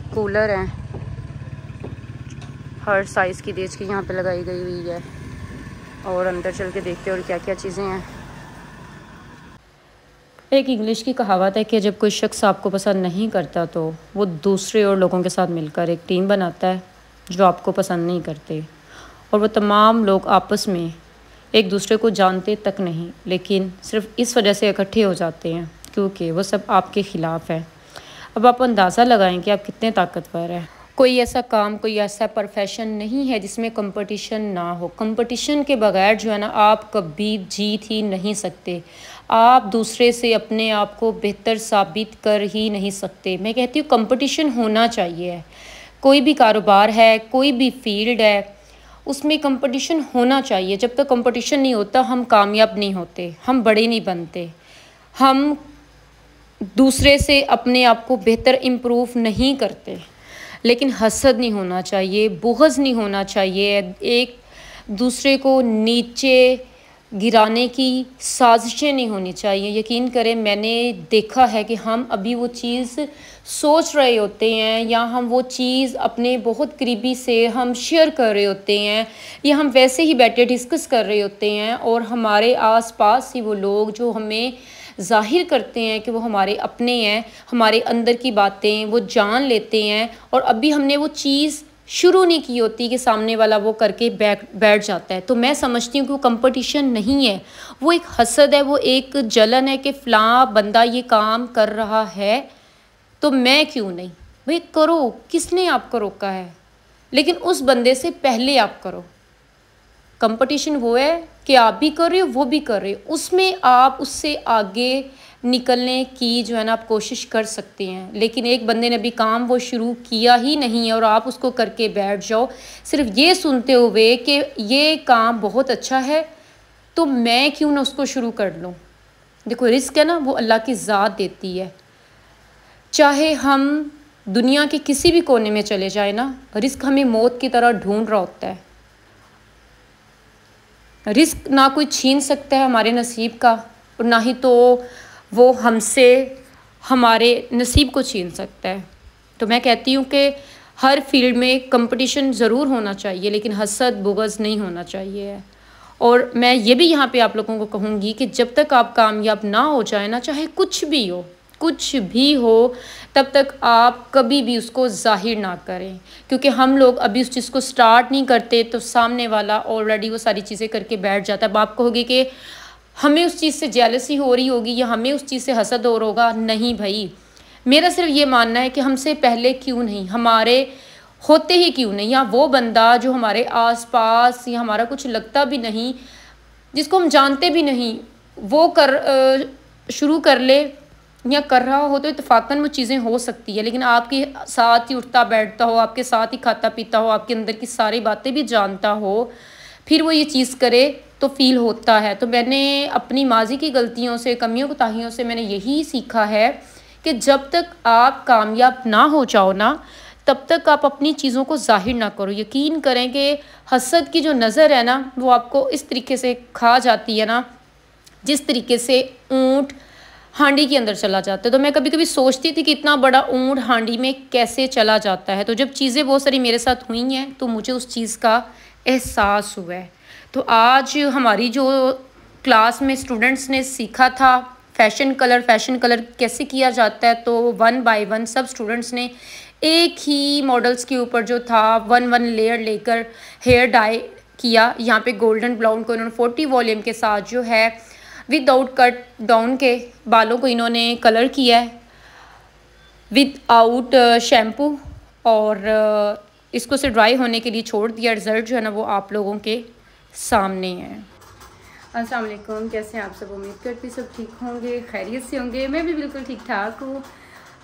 Cooler हैं, हर size की देख के यहाँ पे लगाई गई हुई है। और अंदर चल के देखते हैं और क्या क्या चीज़ें हैं। एक इंग्लिश की कहावत है कि जब कोई शख्स आपको पसंद नहीं करता तो वो दूसरे और लोगों के साथ मिलकर एक टीम बनाता है जो आपको पसंद नहीं करते, और वो तमाम लोग आपस में एक दूसरे को जानते तक नहीं, लेकिन सिर्फ इस वजह से इकट्ठे हो जाते हैं क्योंकि वो सब आपके ख़िलाफ़ है। अब आप अंदाज़ा लगाएं कि आप कितने ताकतवर हैं। कोई ऐसा काम, कोई ऐसा प्रोफेशन नहीं है जिसमें कंपटीशन ना हो। कंपटीशन के बगैर जो है ना, आप कभी जीत ही नहीं सकते। आप दूसरे से अपने आप को बेहतर साबित कर ही नहीं सकते। मैं कहती हूँ कंपटीशन होना चाहिए। कोई भी कारोबार है, कोई भी फील्ड है, उसमें कंपटीशन होना चाहिए। जब तक कंपटीशन नहीं होता हम कामयाब नहीं होते, हम बड़े नहीं बनते, हम दूसरे से अपने आप को बेहतर इम्प्रूव नहीं करते। लेकिन हसद नहीं होना चाहिए, बुग़्ज़ नहीं होना चाहिए, एक दूसरे को नीचे गिराने की साजिशें नहीं होनी चाहिए। यकीन करें, मैंने देखा है कि हम अभी वो चीज़ सोच रहे होते हैं या हम वो चीज़ अपने बहुत करीबी से हम शेयर कर रहे होते हैं या हम वैसे ही बैठे डिस्कस कर रहे होते हैं, और हमारे आसपास ही वो लोग जो हमें ज़ाहिर करते हैं कि वो हमारे अपने हैं, हमारे अंदर की बातें वो जान लेते हैं, और अभी हमने वो चीज़ शुरू नहीं की होती कि सामने वाला वो करके बैठ जाता है। तो मैं समझती हूँ कि वो कंपटीशन नहीं है, वो एक हसद है, वो एक जलन है कि फ़लाँ बंदा ये काम कर रहा है तो मैं क्यों नहीं। भाई करो, किसने आपको रोका है, लेकिन उस बंदे से पहले आप करो। कंपटीशन वो है कि आप भी कर रहे हो, वो भी कर रहे हो, उसमें आप उससे आगे निकलने की जो है ना आप कोशिश कर सकते हैं। लेकिन एक बंदे ने अभी काम वो शुरू किया ही नहीं है और आप उसको करके बैठ जाओ सिर्फ ये सुनते हुए कि ये काम बहुत अच्छा है तो मैं क्यों ना उसको शुरू कर लूँ। देखो, रिस्क है ना, वो अल्लाह की ज़ात देती है। चाहे हम दुनिया के किसी भी कोने में चले जाए ना, रिस्क हमें मौत की तरह ढूंढ रहा होता है। रिस्क ना कोई छीन सकता है हमारे नसीब का, और ना ही तो वो हमसे हमारे नसीब को छीन सकता है। तो मैं कहती हूँ कि हर फील्ड में कंपटीशन ज़रूर होना चाहिए, लेकिन हसद बुग़्ज़ नहीं होना चाहिए। और मैं ये भी यहाँ पे आप लोगों को कहूँगी कि जब तक आप कामयाब ना हो जाए ना, चाहे कुछ भी हो, कुछ भी हो, तब तक आप कभी भी उसको ज़ाहिर ना करें, क्योंकि हम लोग अभी उस चीज़ को स्टार्ट नहीं करते तो सामने वाला ऑलरेडी वो सारी चीज़ें करके बैठ जाता है। अब आप कहोगे कि हमें उस चीज़ से जेलसी हो रही होगी या हमें उस चीज़ से हसद हो रहा होगा। नहीं भाई, मेरा सिर्फ ये मानना है कि हमसे पहले क्यों नहीं, हमारे होते ही क्यों नहीं, या वो बंदा जो हमारे आसपास या हमारा कुछ लगता भी नहीं, जिसको हम जानते भी नहीं, वो शुरू कर ले या कर रहा हो तो इत्तेफाकन वो चीज़ें हो सकती है। लेकिन आपके साथ ही उठता बैठता हो, आपके साथ ही खाता पीता हो, आपके अंदर की सारी बातें भी जानता हो, फिर वो ये चीज़ करे तो फ़ील होता है। तो मैंने अपनी माजी की गलतियों से, कमियों कोताहियों से मैंने यही सीखा है कि जब तक आप कामयाब ना हो जाओ ना, तब तक आप अपनी चीज़ों को ज़ाहिर ना करो। यकीन करें कि हसद की जो नज़र है ना, वो आपको इस तरीके से खा जाती है ना, जिस तरीके से ऊँट हांडी के अंदर चला जाता है। तो मैं कभी कभी सोचती थी कि इतना बड़ा ऊँट हांडी में कैसे चला जाता है। तो जब चीज़ें बहुत सारी मेरे साथ हुई हैं तो मुझे उस चीज़ का एहसास हुआ है। तो आज हमारी जो क्लास में स्टूडेंट्स ने सीखा था फैशन कलर कैसे किया जाता है, तो 1 बाय 1 सब स्टूडेंट्स ने एक ही मॉडल्स के ऊपर जो था 1 लेयर लेकर हेयर डाई किया। यहाँ पे गोल्डन ब्राउन को इन्होंने 40 वॉल्यूम के साथ जो है विदाउट कट डाउन के बालों को इन्होंने कलर किया है विदाउट शैम्पू, और इसको से ड्राई होने के लिए छोड़ दिया। रिज़ल्ट जो है ना वो आप लोगों के सामने है। अस्सलाम वालेकुम, कैसे हैं आप सब? उम्मीद करती सब ठीक होंगे, खैरियत से होंगे। मैं भी बिल्कुल ठीक ठाक हूँ।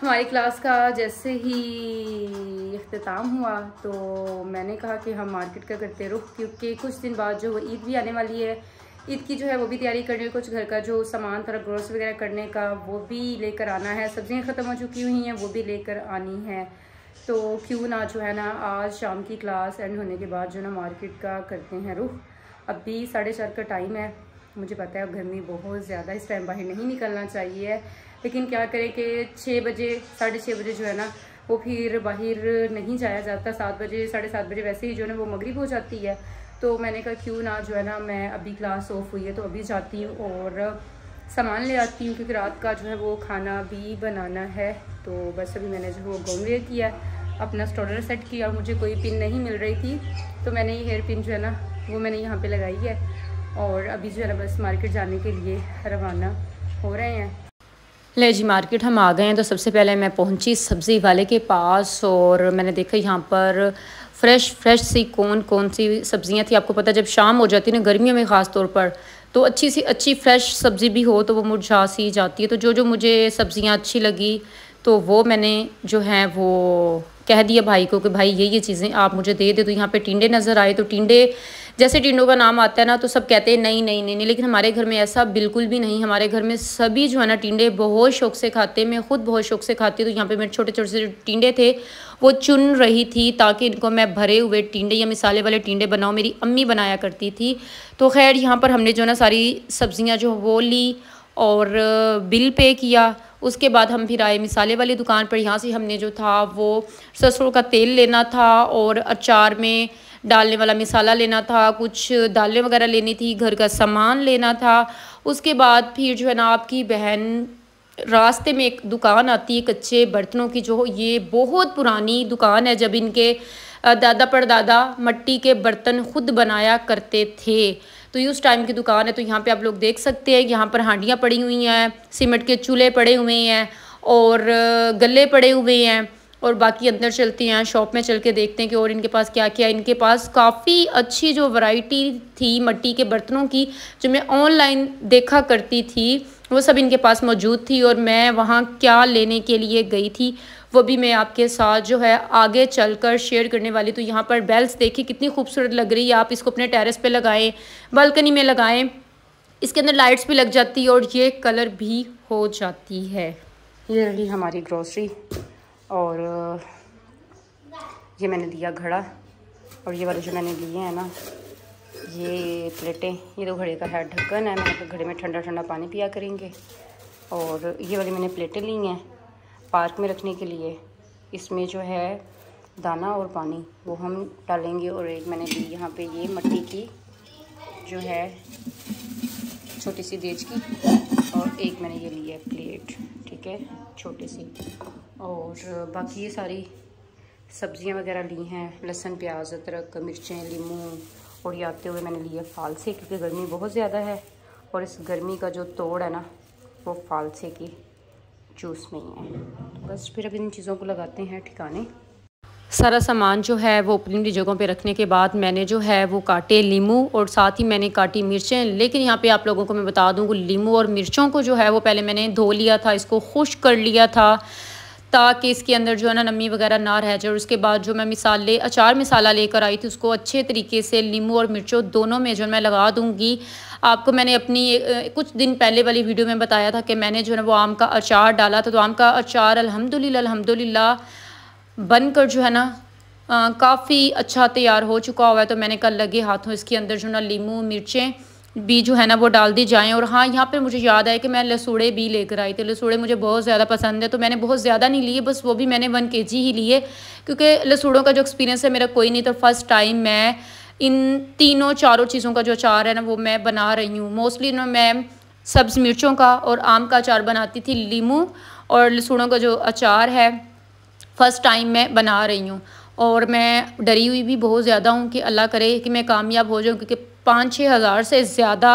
हमारी क्लास का जैसे ही इख्तिताम हुआ तो मैंने कहा कि हम मार्केट का करते रुख, क्योंकि कुछ दिन बाद जो ईद भी आने वाली है, ईद की जो है वो भी तैयारी करनी है, कुछ घर का जो सामान थोड़ा ग्रोस वगैरह करने का वो भी लेकर आना है, सब्जियां ख़त्म हो चुकी हुई हैं वो भी लेकर आनी है। तो क्यों ना जो है ना आज शाम की क्लास एंड होने के बाद जो ना मार्केट का करते हैं रुख। अभी 4:30 का टाइम है। मुझे पता है गर्मी बहुत ज़्यादा, इस टाइम बाहर नहीं निकलना चाहिए, लेकिन क्या करें कि 6 बजे 6:30 बजे जो है ना वो फिर बाहर नहीं जाया जाता। 7 बजे 7:30 बजे वैसे ही जो है ना वो मगरिब हो जाती है। तो मैंने कहा क्यों ना जो है ना मैं अभी क्लास ऑफ हुई है तो अभी जाती हूँ और सामान ले आती हूँ, क्योंकि रात का जो है वो खाना भी बनाना है। तो बस अभी मैंने जो वो गाउन वेयर किया, अपना स्टोलर सेट किया और मुझे कोई पिन नहीं मिल रही थी तो मैंने ये हेयर पिन जो है ना वो मैंने यहाँ पे लगाई है और अभी जो है ना बस मार्केट जाने के लिए रवाना हो रहे हैं। ले जी मार्केट हम आ गए हैं। तो सबसे पहले मैं पहुंची सब्ज़ी वाले के पास और मैंने देखा यहाँ पर फ्रेश सी कौन सी सब्ज़ियाँ थी। आपको पता जब शाम हो जाती है ना गर्मियों में ख़ास तौर पर, तो अच्छी फ्रेश सब्ज़ी भी हो तो वो मुरझा सी जाती है। तो जो मुझे सब्ज़ियाँ अच्छी लगी तो वो मैंने जो है वो कह दिया भाई को कि भाई ये चीज़ें आप मुझे दे दे। तो यहाँ पे टिंडे नज़र आए, तो टिंडे जैसे टिंडों का नाम आता है ना तो सब कहते हैं नहीं, लेकिन हमारे घर में ऐसा बिल्कुल भी नहीं। हमारे घर में सभी जो है ना टिंडे बहुत शौक़ से खाते हैं, मैं ख़ुद बहुत शौक़ से खाती हूँ। तो यहाँ पे मेरे छोटे से टिंडे थे वो चुन रही थी ताकि इनको मैं भरे हुए टिंडे या मिसाले वाले टिंडे बनाऊँ, मेरी अम्मी बनाया करती थी। तो खैर यहाँ पर हमने जो ना सारी सब्ज़ियाँ जो वो ली और बिल पे किया। उसके बाद हम फिर आए मिसाले वाली दुकान पर। यहाँ से हमने जो था वो सरसों का तेल लेना था और अचार में डालने वाला मिसाला लेना था, कुछ दालें वगैरह लेनी थी, घर का सामान लेना था। उसके बाद फिर जो है ना आपकी बहन रास्ते में एक दुकान आती है कच्चे बर्तनों की, जो ये बहुत पुरानी दुकान है। जब इनके दादा परदादा मट्टी के बर्तन खुद बनाया करते थे तो ये उस टाइम की दुकान है। तो यहाँ पे आप लोग देख सकते हैं यहाँ पर हांडियाँ पड़ी हुई हैं, सीमेंट के चूल्हे पड़े हुए हैं और गल्ले पड़े हुए हैं। और बाकी अंदर चलते हैं, शॉप में चल के देखते हैं कि और इनके पास क्या क्या। इनके पास काफ़ी अच्छी जो वैरायटी थी मट्टी के बर्तनों की, जो मैं ऑनलाइन देखा करती थी वो सब इनके पास मौजूद थी। और मैं वहाँ क्या लेने के लिए गई थी वो भी मैं आपके साथ जो है आगे चलकर शेयर करने वाली। तो यहाँ पर बेल्स देखिए कितनी खूबसूरत लग रही है। आप इसको अपने टेरेस पे लगाएं, बालकनी में लगाएं, इसके अंदर लाइट्स भी लग जाती है और ये कलर भी हो जाती है। ये रही हमारी ग्रोसरी और ये मैंने दिया घड़ा और ये वाले जो मैंने लिए हैं ना ये प्लेटें, ये तो घड़े का है ढक्कन है। मैंने घड़े में ठंडा पानी पिया करेंगे। और ये वाली मैंने प्लेटें ली हैं पार्क में रखने के लिए। इसमें जो है दाना और पानी वो हम डालेंगे। और एक मैंने ली यहाँ पे ये मट्टी की जो है छोटी सी देज की, और एक मैंने ये ली है प्लेट, ठीक है, छोटी सी। और बाकी ये सारी सब्जियां वगैरह ली हैं, लहसुन प्याज अदरक मिर्चें लीमू। और ये आते हुए मैंने लिए फालसे, क्योंकि गर्मी बहुत ज़्यादा है और इस गर्मी का जो तोड़ है ना वो फालसे की जूस में ही है। बस फिर अब इन चीज़ों को लगाते हैं ठिकाने। सारा सामान जो है वो अपनी जगहों पे रखने के बाद मैंने जो है वो काटे लीमू और साथ ही मैंने काटी मिर्चें। लेकिन यहाँ पे आप लोगों को मैं बता दूँ कि लीमू और मिर्चों को जो है वो पहले मैंने धो लिया था, इसको खुश्क कर लिया था ताकि इसके अंदर जो है ना नमी वगैरह ना रह जाए। और उसके बाद जो मैं अचार मिसाला लेकर आई थी उसको अच्छे तरीके से लीमू और मिर्चों दोनों में जो मैं लगा दूँगी। आपको मैंने अपनी कुछ दिन पहले वाली वीडियो में बताया था कि मैंने जो है ना वो आम का अचार डाला था। तो आम का अचार अल्हम्दुलिल्लाह बनकर जो है ना काफ़ी अच्छा तैयार हो चुका हुआ है। तो मैंने कल लगे हाथों इसके अंदर जो ना लीमू मिर्चें भी जो है ना वो डाल दी जाएं। और हाँ, यहाँ पे मुझे याद आया कि मैं लसूड़े भी लेकर आई थी। लसूड़े मुझे बहुत ज़्यादा पसंद है तो मैंने बहुत ज़्यादा नहीं लिए, बस वो भी मैंने 1 kg ही लिए, क्योंकि लसूड़ों का जो एक्सपीरियंस है मेरा कोई नहीं। तो फर्स्ट टाइम मैं इन चारों चीज़ों का जो अचार है ना वो मैं बना रही हूँ। मोस्टली ना मैं सब्ज़ मिर्चों का और आम का अचार बनाती थी, लीमू और लसूड़ों का जो अचार है फ़र्स्ट टाइम मैं बना रही हूँ। और मैं डरी हुई भी बहुत ज़्यादा हूँ कि अल्लाह करे कि मैं कामयाब हो जाऊँ, क्योंकि 5-6 हज़ार से ज़्यादा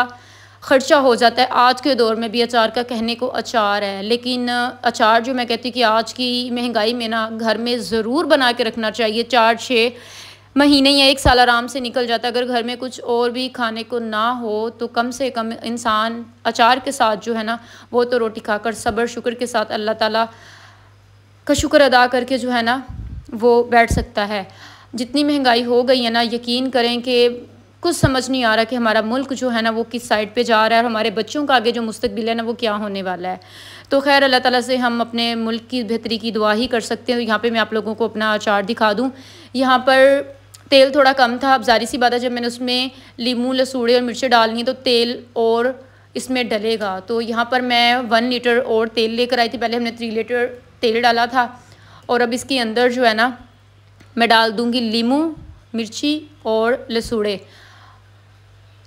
ख़र्चा हो जाता है आज के दौर में भी। अचार का कहने को अचार है, लेकिन अचार जो मैं कहती हूँ कि आज की महंगाई में ना घर में ज़रूर बना के रखना चाहिए। 4-6 महीने या 1 साल आराम से निकल जाता है। अगर घर में कुछ और भी खाने को ना हो तो कम से कम इंसान अचार के साथ जो है ना वो तो रोटी खाकर सब्र शुक्र के साथ अल्लाह ताला का शुक्र अदा करके जो है ना वो बैठ सकता है। जितनी महंगाई हो गई है ना, यकीन करें कि कुछ समझ नहीं आ रहा कि हमारा मुल्क जो है ना वो किस साइड पे जा रहा है और हमारे बच्चों का आगे जो मुस्तकबिल है ना वो क्या होने वाला है। तो खैर अल्लाह ताला से हम अपने मुल्क की बेहतरी की दुआ ही कर सकते हैं। तो यहाँ पे मैं आप लोगों को अपना अचार दिखा दूँ। यहाँ पर तेल थोड़ा कम था, अब ज़ाहिर सी बात है जब मैंने उसमें लीमू लसूड़े और मिर्चें डालनी तो तेल और इसमें डलेगा। तो यहाँ पर मैं 1 लीटर और तेल लेकर आई थी। पहले हमने 3 लीटर तेल डाला था और अब इसके अंदर जो है ना मैं डाल दूँगी लीमू, मिर्ची और लसूड़े।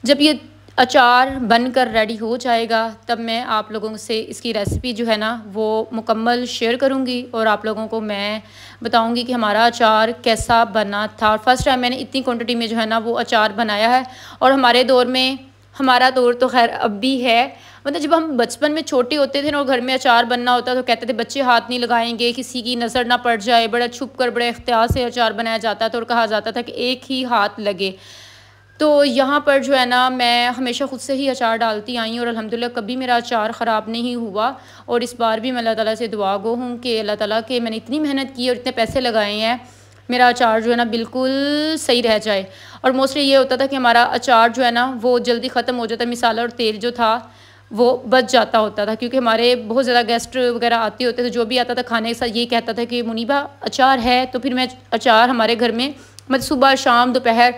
जब ये अचार बनकर रेडी हो जाएगा तब मैं आप लोगों से इसकी रेसिपी जो है ना वो मुकम्मल शेयर करूँगी और आप लोगों को मैं बताऊँगी कि हमारा अचार कैसा बना था। फर्स्ट टाइम मैंने इतनी क्वांटिटी में जो है ना वो अचार बनाया है। और हमारे दौर में, हमारा दौर तो खैर अब भी है, मतलब जब हम बचपन में छोटे होते थे ना और घर में अचार बनना होता तो कहते थे बच्चे हाथ नहीं लगाएंगे, किसी की नज़र ना पड़ जाए, बड़ा छुप कर बड़े इख्तियार से अचार बनाया जाता था और कहा जाता था कि एक ही हाथ लगे। तो यहाँ पर जो है ना मैं हमेशा ख़ुद से ही अचार डालती आई और अल्हम्दुलिल्लाह कभी मेरा अचार ख़राब नहीं हुआ। और इस बार भी मैं अल्लाह ताला से दुआ गो हूँ कि अल्लाह ताला के मैंने इतनी मेहनत की और इतने पैसे लगाए हैं, मेरा अचार जो है ना बिल्कुल सही रह जाए। और मोस्टली ये होता था कि हमारा अचार जो है ना वो जल्दी ख़त्म हो जाता, मिसाला और तेल जो था वो बच जाता होता था, क्योंकि हमारे बहुत ज़्यादा गेस्ट वगैरह आते होते थे। जो भी आता था खाने के साथ यही कहता था कि मुनीबा अचार है। तो फिर मैं अचार हमारे घर में मतलब सुबह शाम दोपहर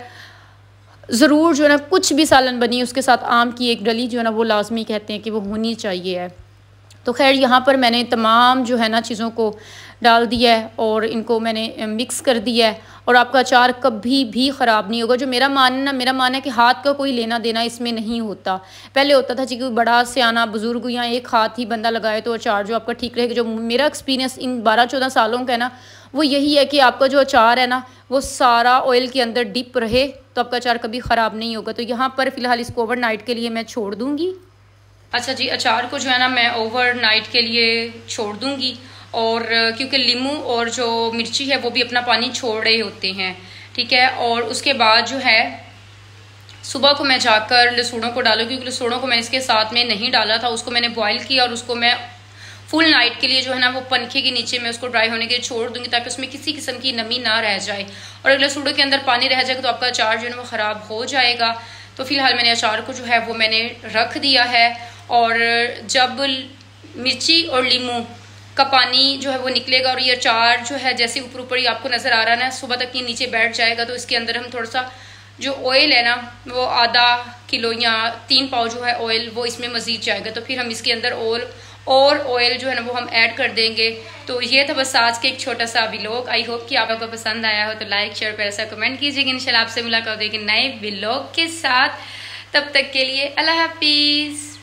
ज़रूर जो है ना कुछ भी सालन बनी उसके साथ आम की एक डली जो है ना वो लाजमी कहते हैं कि वो होनी चाहिए है। तो खैर यहाँ पर मैंने तमाम जो है ना चीज़ों को डाल दिया है और इनको मैंने मिक्स कर दिया है और आपका अचार कभी भी ख़राब नहीं होगा। जो मेरा मानना है कि हाथ का कोई लेना देना इसमें नहीं होता। पहले होता था कि कोई बड़ा सियाना बुज़ुर्ग या एक हाथ ही बंदा लगाए तो अचार जो आपका ठीक रहेगा। जो मेरा एक्सपीरियंस इन 12-14 सालों का है ना वो यही है कि आपका जो अचार है ना वो सारा ऑयल के अंदर डिप रहे तो आपका अचार कभी ख़राब नहीं होगा। तो यहाँ पर फ़िलहाल इसको ओवरनाइट के लिए मैं छोड़ दूँगी। अच्छा जी, अचार को जो है ना मैं ओवरनाइट के लिए छोड़ दूँगी और क्योंकि लीमू और जो मिर्ची है वो भी अपना पानी छोड़ रहे होते हैं, ठीक है। और उसके बाद जो है सुबह को मैं जाकर लहसुनों को डालूँ, क्योंकि लहसुनों को मैंने इसके साथ में नहीं डाला था, उसको मैंने बॉयल किया और उसको मैं फुल नाइट के लिए जो है ना वो पंखे के नीचे मैं उसको ड्राई होने के लिए छोड़ दूंगी ताकि उसमें किसी किस्म की नमी ना रह जाए। और अगर लहसुनों के अंदर पानी रह जाएगा तो आपका अचार जो है ना वो ख़राब हो जाएगा। तो फिलहाल मैंने अचार को जो है वो मैंने रख दिया है और जब मिर्ची और लीमू का पानी जो है वो निकलेगा और ये अचार जो है जैसे ऊपर ऊपर ही आपको नज़र आ रहा है ना सुबह तक ये नीचे बैठ जाएगा, तो इसके अंदर हम थोड़ा सा जो ऑयल है ना वो आधा किलो या 3 पाव जो है ऑयल वो इसमें मज़ीद जाएगा। तो फिर हम इसके अंदर और ऑयल जो है ना वो हम ऐड कर देंगे। तो ये था बस आज के एक छोटा सा व्लॉग। आई होप कि आपको पसंद आया हो तो लाइक शेयर पर ऐसा कमेंट कीजिएगा। इंशाल्लाह आपसे मुलाकात होगी नए व्लॉग के साथ। तब तक के लिए अल्लाह हाफिज़।